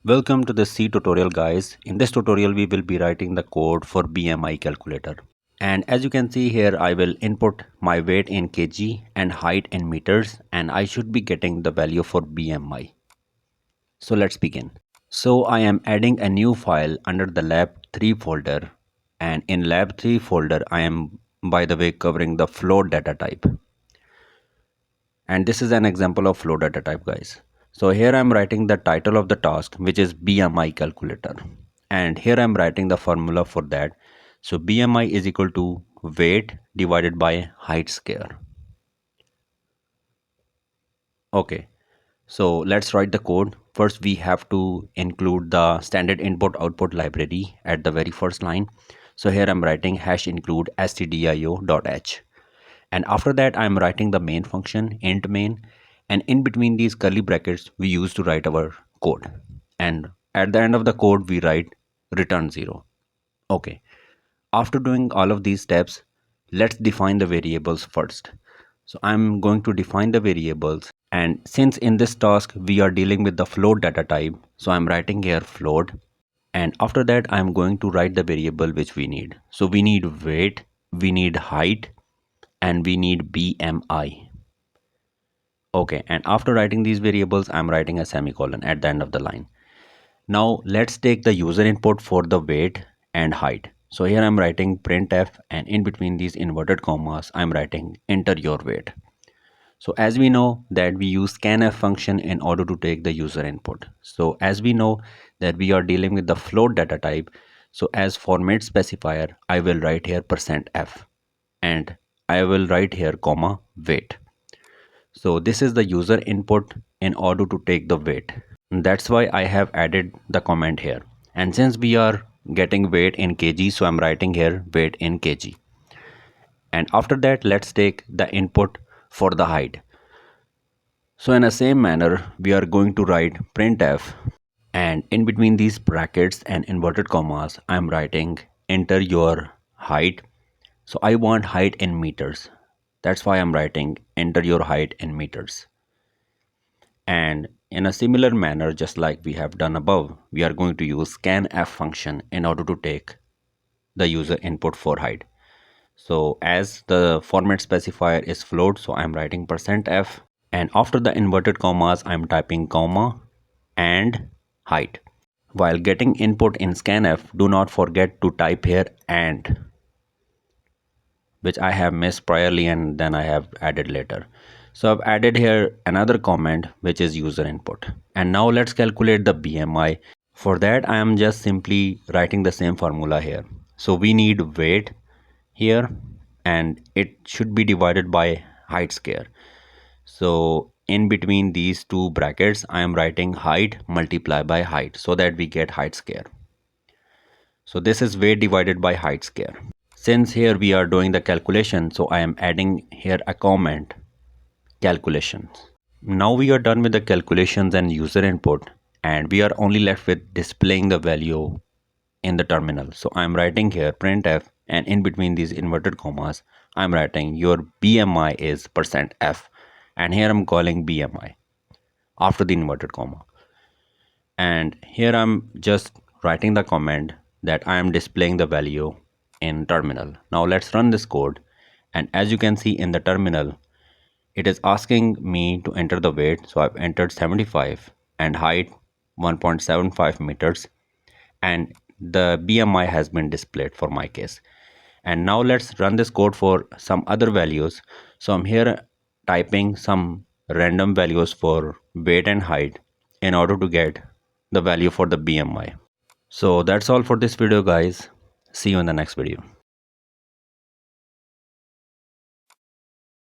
Welcome to the C tutorial guys. In this tutorial we will be writing the code for BMI calculator. And as you can see here, I will input my weight in kg and height in meters, and I should be getting the value for BMI. So let's begin. So I am adding a new file under the lab 3 folder, and in lab 3 folder I am, by the way, covering the float data type. And this is an example of flow data type guys. So here I'm writing the title of the task, which is BMI calculator, and here I'm writing the formula for that. So BMI is equal to weight divided by height square. Okay, so let's write the code. First we have to include the standard input output library at the very first line. So here I'm writing hash include stdio.h, and after that I'm writing the main function int main, and in between these curly brackets we use to write our code, and at the end of the code we write return 0. Okay, after doing all of these steps, let's define the variables first. So I'm going to define the variables, and since in this task we are dealing with the float data type, so I'm writing here float, and after that I'm going to write the variable which we need. So we need weight, we need height, and we need BMI. Okay, and after writing these variables, I'm writing a semicolon at the end of the line. Now let's take the user input for the weight and height. So here I'm writing printf, and in between these inverted commas, I'm writing enter your weight. So as we know that we use scanf function in order to take the user input. So as we know that we are dealing with the float data type, so as format specifier, I will write here %f, and I will write here comma weight. So this is the user input in order to take the weight. That's why I have added the comment here. And since we are getting weight in kg, so I'm writing here weight in kg. And after that, let's take the input for the height. So in the same manner, we are going to write printf, and in between these brackets and inverted commas, I'm writing enter your height. So I want height in meters. That's why I'm writing enter your height in meters. And in a similar manner, just like we have done above, we are going to use scanf function in order to take the user input for height. So as the format specifier is float, so I'm writing %f, and after the inverted commas, I'm typing comma and height. While getting input in scanf, do not forget to type here and, which I have missed priorly and then I have added later. So I've added here another comment which is user input. And now let's calculate the BMI. For that I am just simply writing the same formula here. So we need weight here, and it should be divided by height square. So in between these two brackets I am writing height multiplied by height so that we get height square. So this is weight divided by height square. Since here we are doing the calculation, so I am adding here a comment calculations. Now we are done with the calculations and user input, and we are only left with displaying the value in the terminal. So I'm writing here printf, and in between these inverted commas I'm writing your BMI is %f, and here I'm calling BMI after the inverted comma, and here I'm just writing the comment that I am displaying the value in terminal. Now let's run this code, and as you can see in the terminal, it is asking me to enter the weight. So I've entered 75 and height 1.75 meters, and the BMI has been displayed for my case. And now let's run this code for some other values. So I'm here typing some random values for weight and height in order to get the value for the BMI. So that's all for this video guys. See you in the next video.